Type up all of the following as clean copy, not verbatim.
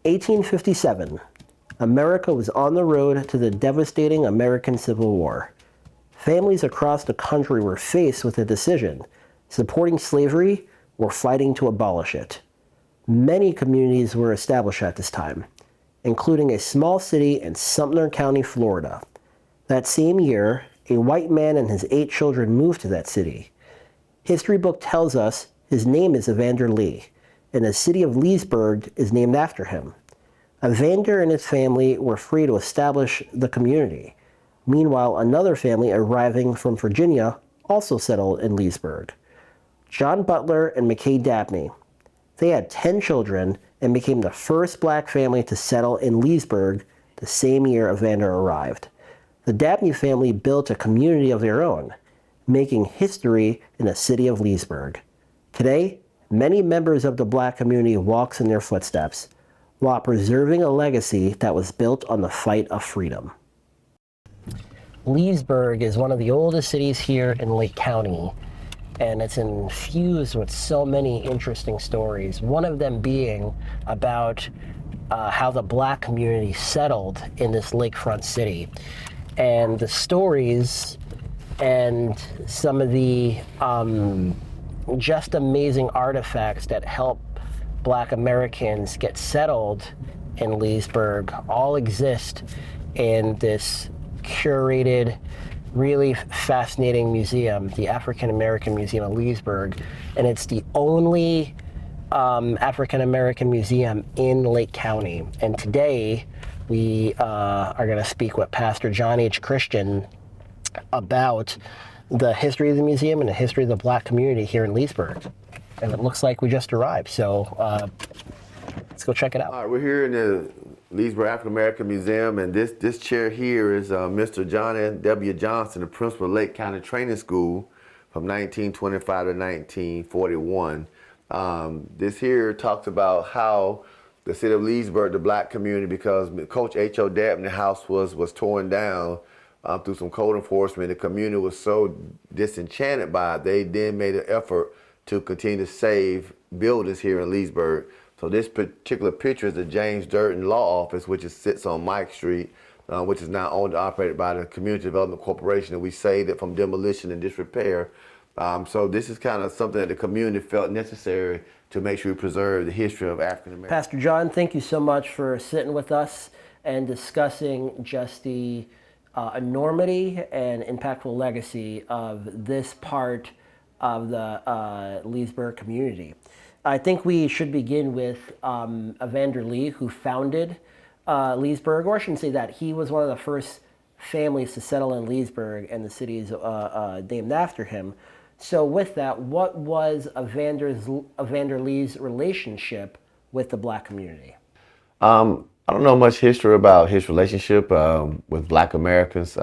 1857. America was on the road to the devastating American Civil War. Families across the country were faced with a decision: supporting slavery or fighting to abolish it. Many communities were established at this time, including a small city in Sumter County, Florida. That same year, a white man and his 8 children moved to that city. History book tells us his name is Evander Lee, and the city of Leesburg is named after him. Evander and his family were free to establish the community. Meanwhile, another family arriving from Virginia also settled in Leesburg. John Butler and McKay Dabney. They had 10 children and became the first black family to settle in Leesburg the same year Evander arrived. The Dabney family built a community of their own, making history in the city of Leesburg. Today, many members of the black community walk in their footsteps, while preserving a legacy that was built on the fight of freedom. Leesburg is one of the oldest cities here in Lake County, and it's infused with so many interesting stories. One of them being about how the black community settled in this lakefront city. And the stories and some of the just amazing artifacts that help black Americans get settled in Leesburg all exist in this curated, really fascinating museum, the African American Museum of Leesburg. And it's the only African American museum in Lake County. And today we are going to speak with Pastor John H. Christian about the history of the museum and the history of the black community here in Leesburg. And it looks like we just arrived, so let's go check it out. All right, we're here in the Leesburg African American Museum, and this chair here is Mr. John N. W. Johnson, the principal of Lake County Training School from 1925 to 1941. This here talks about how the city of Leesburg, the black community, because Coach H.O. Dabney's house was torn down through some code enforcement. The community was so disenchanted by it, they then made an effort to continue to save buildings here in Leesburg. So this particular picture is the James Durden Law Office, which sits on Mike Street, which is now owned and operated by the Community Development Corporation, and we saved it from demolition and disrepair. So this is kind of something that the community felt necessary to make sure we preserve the history of African Americans. Pastor John, thank you so much for sitting with us and discussing just the enormity and impactful legacy of this part of the Leesburg community. I think we should begin with Evander Lee, who founded Leesburg, or I shouldn't say that. He was one of the first families to settle in Leesburg, and the city is named after him. So with that, what was Evander Lee's relationship with the black community? I don't know much history about his relationship with black Americans.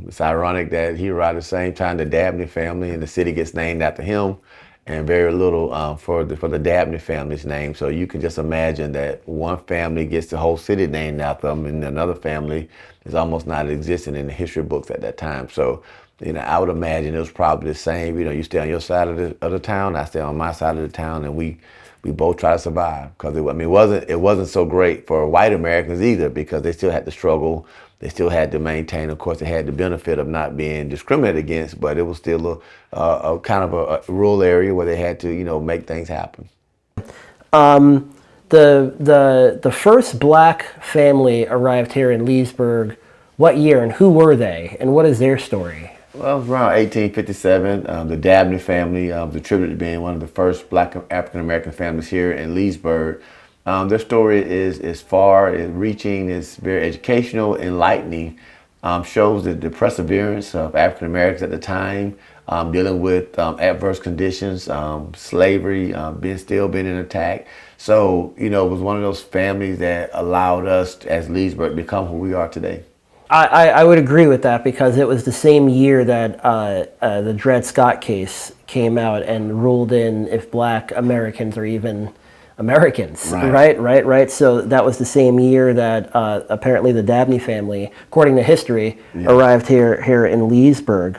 It's ironic that he arrived at the same time the Dabney family, and the city gets named after him, and very little for the Dabney family's name. So you can just imagine that one family gets the whole city named after them, and another family is almost not existing in the history books at that time. So, I would imagine it was probably the same. You stay on your side of the town, I stay on my side of the town, and we both try to survive. Because it wasn't so great for white Americans either, because they still had to struggle. They still had to maintain. Of course, they had the benefit of not being discriminated against, but it was still a kind of a rural area where they had to, make things happen. The first black family arrived here in Leesburg. What year, and who were they, and what is their story? Well, it was around 1857. The Dabney family was attributed to being one of the first black African American families here in Leesburg. Their story is far-reaching, it's very educational, enlightening, shows the perseverance of African Americans at the time, dealing with adverse conditions, slavery, being in attack. So, it was one of those families that allowed us as Leesburg to become who we are today. I would agree with that, because it was the same year that the Dred Scott case came out and ruled in if black Americans are even Americans, right? So that was the same year that apparently the Dabney family, according to history, arrived here in Leesburg.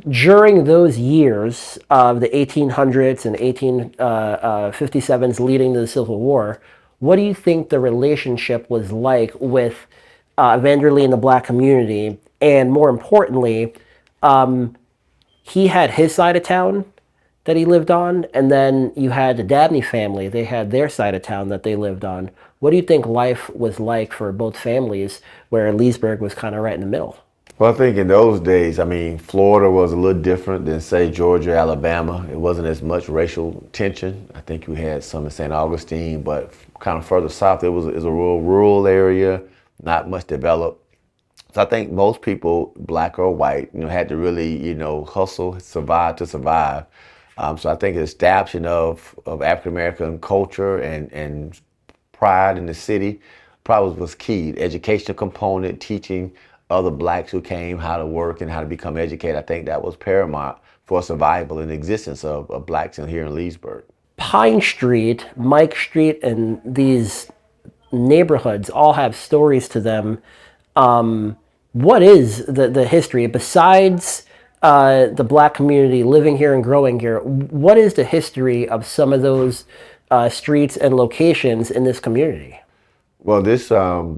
During those years of the 1800s and 1857s leading to the Civil War, What do you think the relationship was like with Evander Lee and the black community? And more importantly, he had his side of town that he lived on, and then you had the Dabney family. They had their side of town that they lived on. What do you think life was like for both families, where Leesburg was kind of right in the middle? Well, I think in those days, I mean, Florida was a little different than, say, Georgia, Alabama. It wasn't as much racial tension. I think we had some in St. Augustine, but kind of further south, it was a rural area, not much developed. So I think most people, black or white, had to really, hustle, survive to survive. So I think the establishment of African American culture and pride in the city probably was key. The educational component, teaching other blacks who came how to work and how to become educated. I think that was paramount for survival and existence of blacks in here in Leesburg. Pine Street, Mike Street, and these neighborhoods all have stories to them. What is the history besides the black community living here and growing here? What is the history of some of those streets and locations in this community? Well, the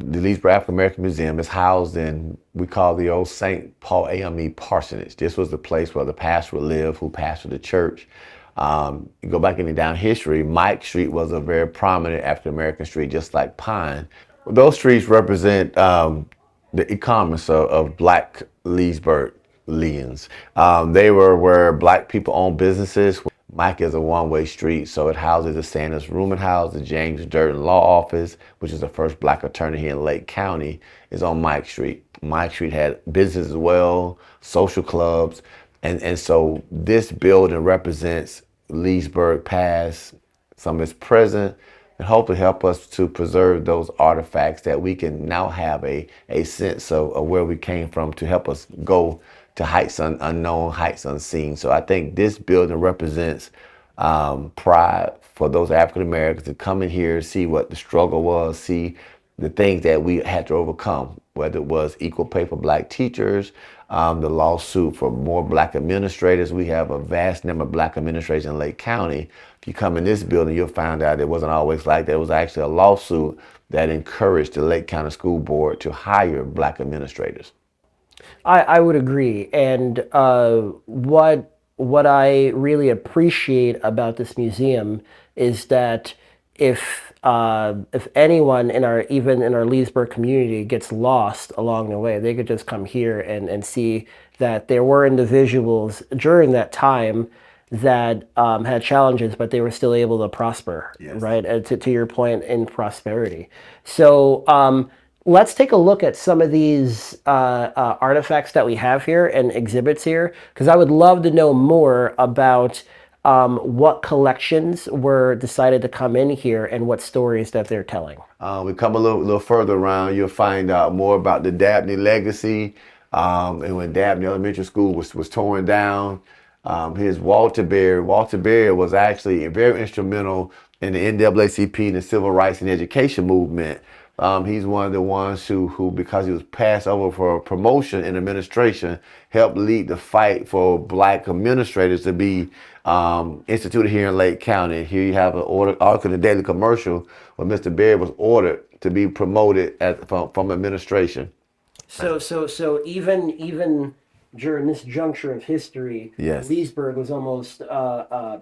Leesburg African American Museum is housed in, we call the old St. Paul AME parsonage. This was the place where the pastor would live, who pastored the church. You go back into down history, Mike Street was a very prominent African American street, just like Pine. Those streets represent the e-commerce of black Leesburgians. They were where black people owned businesses. Mike is a one-way street, so it houses the Sanders Rooming House, the James Durden Law Office, which is the first black attorney here in Lake County, is on Mike Street. Mike Street had businesses as well, social clubs, and so this building represents Leesburg past, some of its present, and hopefully help us to preserve those artifacts that we can now have a sense of where we came from to help us go to heights unknown, heights unseen. So I think this building represents pride for those African Americans to come in here, see what the struggle was, see the things that we had to overcome, whether it was equal pay for black teachers, the lawsuit for more black administrators. We have a vast number of black administrators in Lake County. If you come in this building, you'll find out it wasn't always like that. It was actually a lawsuit that encouraged the Lake County School Board to hire black administrators. I would agree. And what I really appreciate about this museum is that if anyone in our even in our Leesburg community gets lost along the way, they could just come here and see that there were individuals during that time that had challenges, but they were still able to prosper, Yes. right? And to your point, in prosperity. So let's take a look at some of these artifacts that we have here and exhibits here, because I would love to know more about what collections were decided to come in here and what stories that they're telling. We come a little further around, you'll find out more about the Dabney legacy. And when Dabney Elementary School was torn down, his Walter Berry was actually very instrumental in the NAACP and the civil rights and education movement. He's one of the ones who, because he was passed over for promotion in administration, helped lead the fight for black administrators to be instituted here in Lake County. Here you have an article in the Daily Commercial where Mr. Berry was ordered to be promoted from administration. So even during this juncture of history, Yes. Leesburg was almost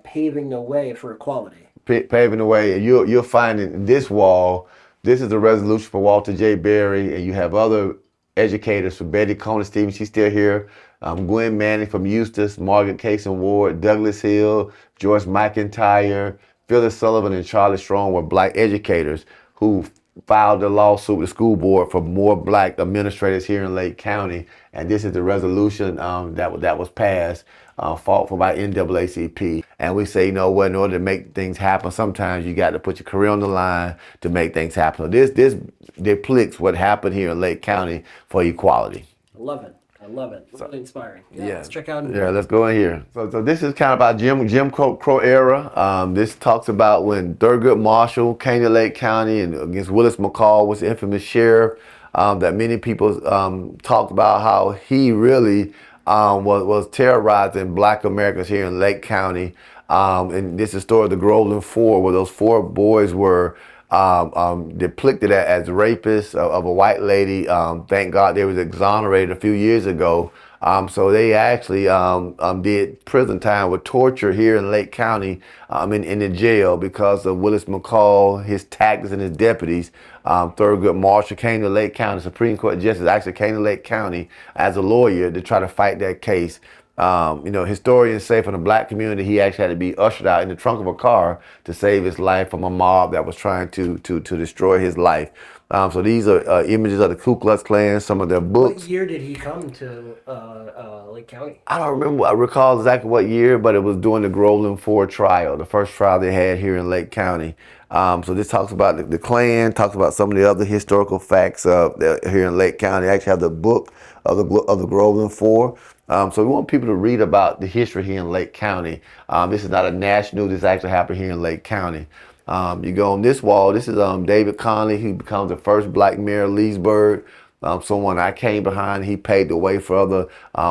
paving the way for equality. Paving the way, and you'll find in this wall, this is the resolution for Walter J. Berry, and you have other educators from Betty Conant Stevens, she's still here, Gwen Manning from Eustis, Margaret Cason Ward, Douglas Hill, Joyce McIntyre, Phyllis Sullivan, and Charlie Strong were black educators who filed a lawsuit with the school board for more black administrators here in Lake County. And this is the resolution that was passed, fought for by NAACP. And we say, in order to make things happen, sometimes you got to put your career on the line to make things happen. So this depicts what happened here in Lake County for equality. I love it. Really inspiring. Yeah, let's check out. Yeah, let's go in here. So this is kind of about Jim Crow era. This talks about when Thurgood Marshall came to Lake County and against Willis McCall, was the infamous sheriff that many people talked about how he really was terrorizing black Americans here in Lake County. And this is the story of the Groveland Four, where those four boys were depicted as rapists of a white lady. Thank God they was exonerated a few years ago. So they actually did prison time with torture here in Lake County in the jail because of Willis McCall, his tactics and his deputies. Thurgood Marshall came to Lake County, Supreme Court Justice actually came to Lake County as a lawyer to try to fight that case. Historians say from the black community, he actually had to be ushered out in the trunk of a car to save his life from a mob that was trying to destroy his life. So these are images of the Ku Klux Klan, some of their books. What year did he come to Lake County? I don't remember, I recall exactly what year, but it was during the Groveland 4 trial, the first trial they had here in Lake County. So this talks about the Klan, talks about some of the other historical facts here in Lake County. I actually have the book of the Groveland 4. So we want people to read about the history here in Lake County. This is not a national, this actually happened here in Lake County. You go on this wall, this is David Conley, who becomes the first black mayor of Leesburg. Someone I came behind, he paved the way for other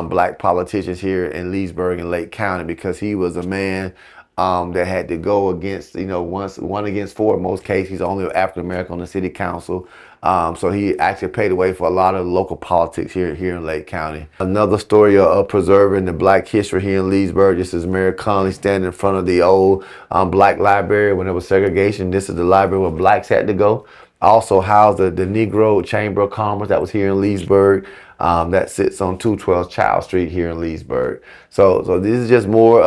black politicians here in Leesburg and Lake County because he was a man that had to go against, one against four in most cases. He's only African American on the city council. So he actually paved the way for a lot of local politics here in Lake County. Another story of preserving the black history here in Leesburg. This is Mayor Conley standing in front of the old black library when there was segregation. This is the library where blacks had to go. Also housed the Negro Chamber of Commerce that was here in Leesburg. That sits on 212 Child Street here in Leesburg. So this is just more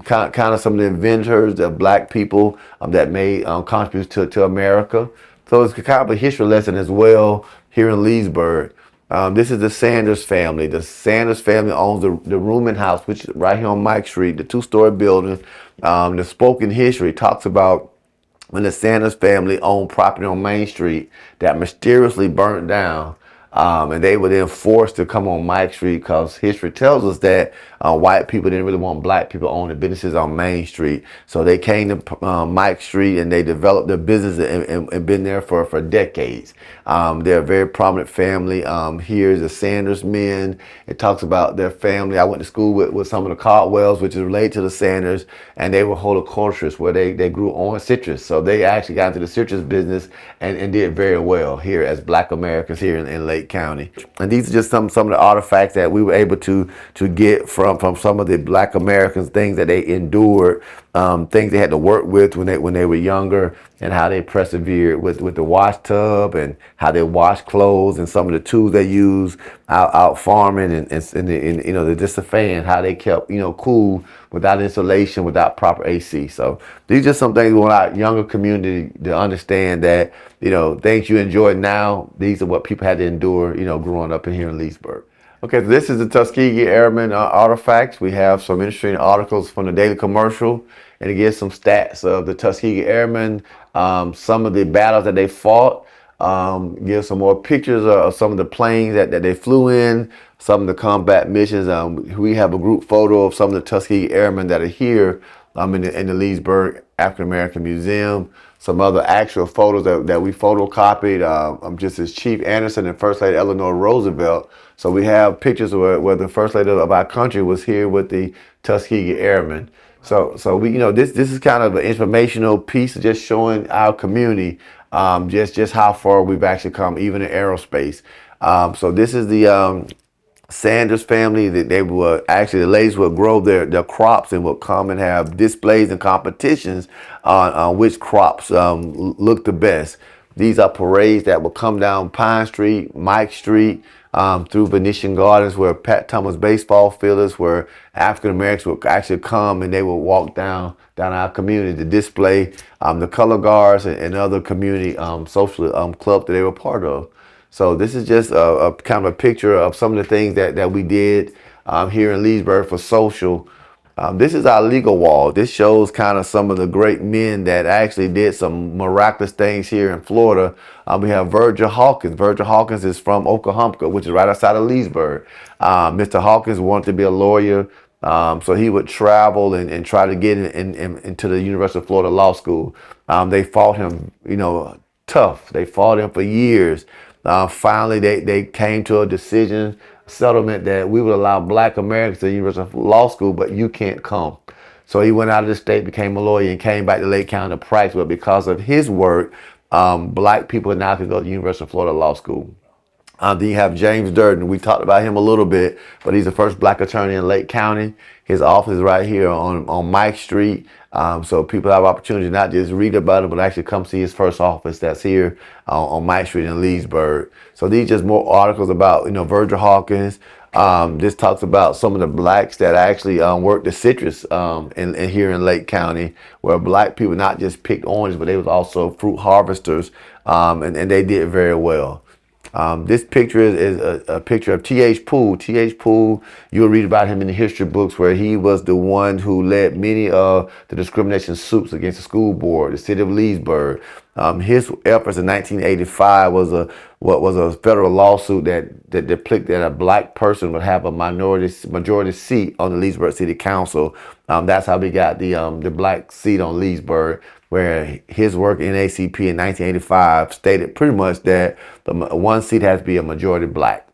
kind of some of the inventors, the black people that made contributions to America. So it's kind of a history lesson as well here in Leesburg. This is the Sanders family. The Sanders family owns the rooming house, which is right here on Mike Street, the two-story building. The spoken history talks about when the Sanders family owned property on Main Street that mysteriously burnt down. And they were then forced to come on Mike Street because history tells us that white people didn't really want black people owning businesses on Main Street. So they came to Mike Street and they developed their business and been there for decades. They're a very prominent family. Here is the Sanders men. It talks about their family. I went to school with some of the Caldwells, which is related to the Sanders, and they were horticulturists where they grew orange citrus. So they actually got into the citrus business and did very well here as black Americans here in Lake County. And these are just some of the artifacts that we were able to get from some of the black Americans, things that they endured, things they had to work with when they were younger, and how they persevered with the wash tub and how they wash clothes and some of the tools they use out farming and just a fan, how they kept cool without insulation, without proper AC. So these are some things we want our younger community to understand that things you enjoy now, these are what people had to endure growing up in here in Leesburg. Okay, so this is the Tuskegee Airmen artifacts. We have some interesting articles from the Daily Commercial, and it gives some stats of the Tuskegee Airmen, some of the battles that they fought, gives some more pictures of some of the planes that they flew in, some of the combat missions. We have a group photo of some of the Tuskegee Airmen that are here in the Leesburg African American Museum. Some other actual photos that we photocopied, just as Chief Anderson and First Lady Eleanor Roosevelt. So we have pictures where the First Lady of our country was here with the Tuskegee Airmen. So we, this is kind of an informational piece of just showing our community just how far we've actually come, even in aerospace. So this is the Sanders family. They were actually, the ladies would grow their crops and would come and have displays and competitions on which crops look the best. These are parades that will come down Pine Street, Mike Street, through Venetian Gardens, where Pat Thomas baseball field is, where African Americans would actually come and they would walk down our community to display the color guards and other community social clubs that they were part of. So this is just a kind of a picture of some of the things that we did here in Leesburg for social. This is our legal wall. This shows kind of some of the great men that actually did some miraculous things here in Florida. We have Virgil Hawkins. Virgil Hawkins is from Oklahoma, which is right outside of Leesburg. Mr. Hawkins wanted to be a lawyer, so he would travel and try to get into the University of Florida Law School. They fought him, tough. They fought him for years. Finally, they came to a settlement that we would allow black Americans to the University of Law School, but you can't come. So he went out of the state, became a lawyer, and came back to Lake County to practice. But because of his work, black people now can go to the University of Florida Law School. Then you have James Durden. We talked about him a little bit, but he's the first black attorney in Lake County. His office is right here on Mike Street. So people have opportunity not just read about it, but actually come see his first office that's here on Mike Street in Leesburg. So these just more articles about, Virgil Hawkins. This talks about some of the blacks that actually worked the citrus in here in Lake County, where black people not just picked oranges, but they was also fruit harvesters, and they did very well. This picture is a picture of T.H. Poole. T.H. Poole, you'll read about him in the history books, where he was the one who led many of the discrimination suits against the school board, the city of Leesburg. His efforts in 1985 was a federal lawsuit that depicted that a black person would have a majority seat on the Leesburg City Council. That's how we got the black seat on Leesburg, where his work in ACP in 1985 stated pretty much that the one seat has to be a majority black.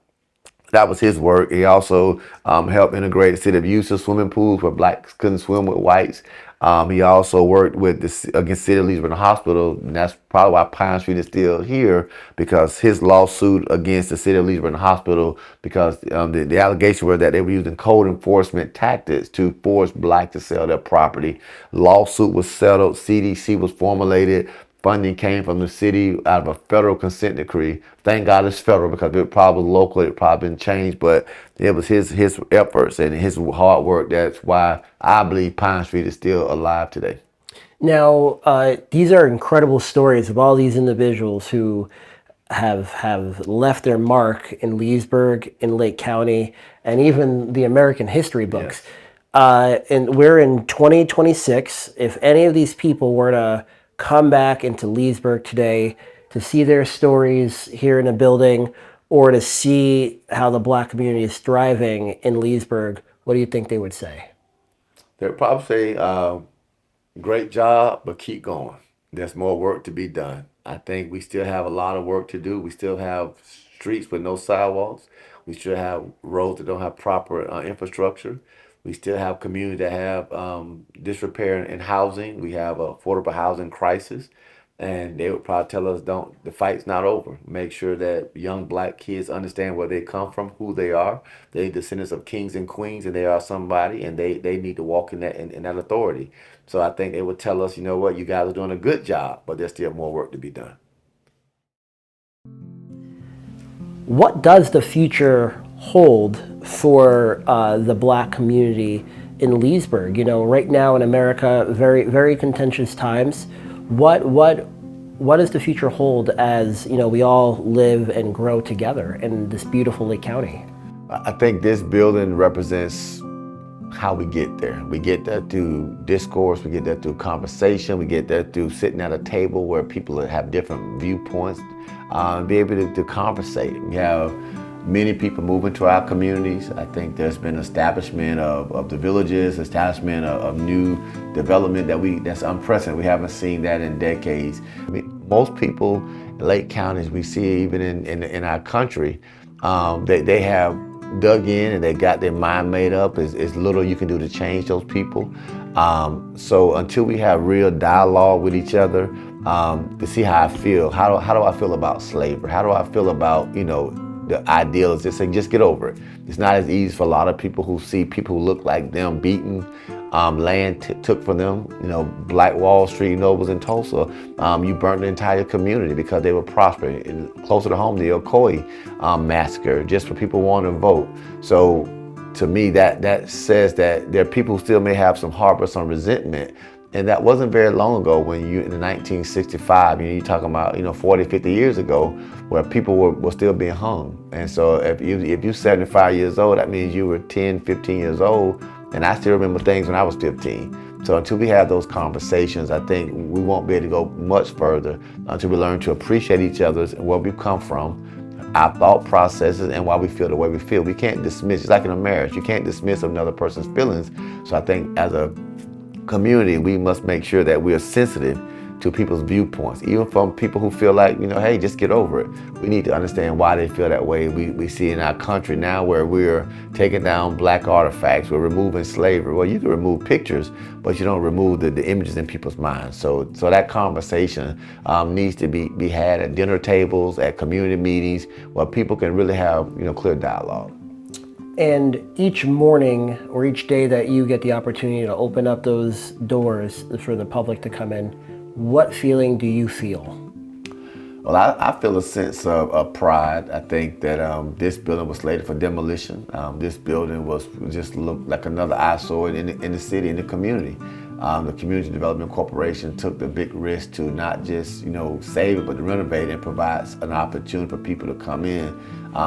That was his work. He also helped integrate the city of use of swimming pools where blacks couldn't swim with whites. He also worked with against City of Leesburg Hospital, and that's probably why Pine Street is still here, because his lawsuit against the City of Leesburg Hospital, because the allegation was that they were using code enforcement tactics to force blacks to sell their property. Lawsuit was settled, CDC was formulated, funding came from the city out of a federal consent decree. Thank God it's federal, because if it probably was local, it probably been changed, but it was his efforts and his hard work. That's why I believe Pine Street is still alive today. Now, these are incredible stories of all these individuals who have left their mark in Leesburg, in Lake County, and even the American history books. Yes. And we're in 2026. If any of these people were to come back into Leesburg today to see their stories here in a building, or to see how the black community is thriving in Leesburg, what do you think they would say? They'd probably say, great job, but keep going. There's more work to be done. I think we still have a lot of work to do. We still have streets with no sidewalks. We still have roads that don't have proper infrastructure. We still have communities that have disrepair in housing. We have an affordable housing crisis. And they would probably tell us, the fight's not over. Make sure that young black kids understand where they come from, who they are. They're descendants of kings and queens, and they are somebody, and they need to walk in that authority. So I think they would tell us, you know what, you guys are doing a good job, but there's still more work to be done. What does the future hold for the black community in Leesburg? Right now in America, very, very contentious times. What does the future hold as we all live and grow together in this beautiful Lake County? I think this building represents how we get there. We get there through discourse, we get there through conversation, we get there through sitting at a table where people have different viewpoints, be able to conversate. We have many people moving to our communities. I think there's been establishment of the villages, establishment of new development that's unprecedented. We haven't seen that in decades. I mean, most people in Lake County, we see even in our country, they have dug in and they got their mind made up. It's little you can do to change those people. So until we have real dialogue with each other, to see how I feel, how do I feel about slavery? How do I feel about, the ideal is just get over it. It's not as easy for a lot of people who see people who look like them beaten, land took from them. Black Wall Street nobles in Tulsa, you burnt the entire community because they were prospering. And closer to home, the Ocoee massacre, just for people wanting to vote. So to me, that says that there are people who still may have some harbor, some resentment. And that wasn't very long ago when in the 1965, you're talking about, 40, 50 years ago, where people were still being hung. And so if you're 75 years old, that means you were 10, 15 years old. And I still remember things when I was 15. So until we have those conversations, I think we won't be able to go much further until we learn to appreciate each other and where we come from, our thought processes, and why we feel the way we feel. We can't dismiss, it's like in a marriage, you can't dismiss another person's feelings. So I think as a community, we must make sure that we are sensitive to people's viewpoints, even from people who feel like, hey, just get over it. We need to understand why they feel that way. We see in our country now where we're taking down black artifacts, we're removing slavery. Well, you can remove pictures, but you don't remove the images in people's minds. So that conversation needs to be had at dinner tables, at community meetings, where people can really have clear dialogue. And each morning or each day that you get the opportunity to open up those doors for the public to come in, what feeling do you feel? Well, I feel a sense of pride. I think that this building was slated for demolition. This building was just looked like another eyesore in the city, in the community. The Community Development Corporation took the big risk to not just save it, but to renovate and provide an opportunity for people to come in.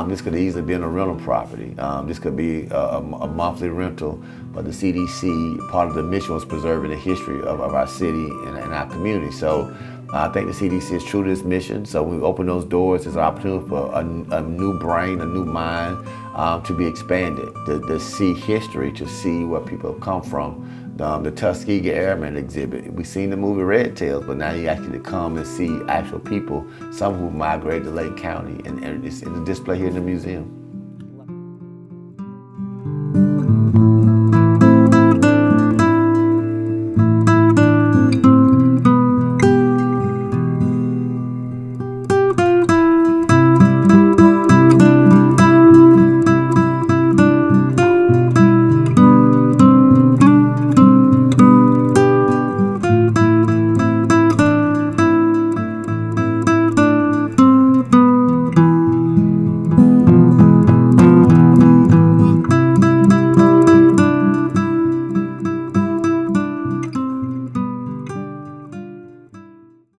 This could easily be in a rental property. This could be a monthly rental, but the CDC, part of the mission was preserving the history of our city and our community. So I think the CDC is true to its mission. So when we open those doors, it's an opportunity for a new brain, a new mind to be expanded, to see history, to see where people have come from. The Tuskegee Airmen exhibit. We've seen the movie Red Tails, but now you actually come and see actual people, some who migrate to Lake County, and it's in the display here in the museum.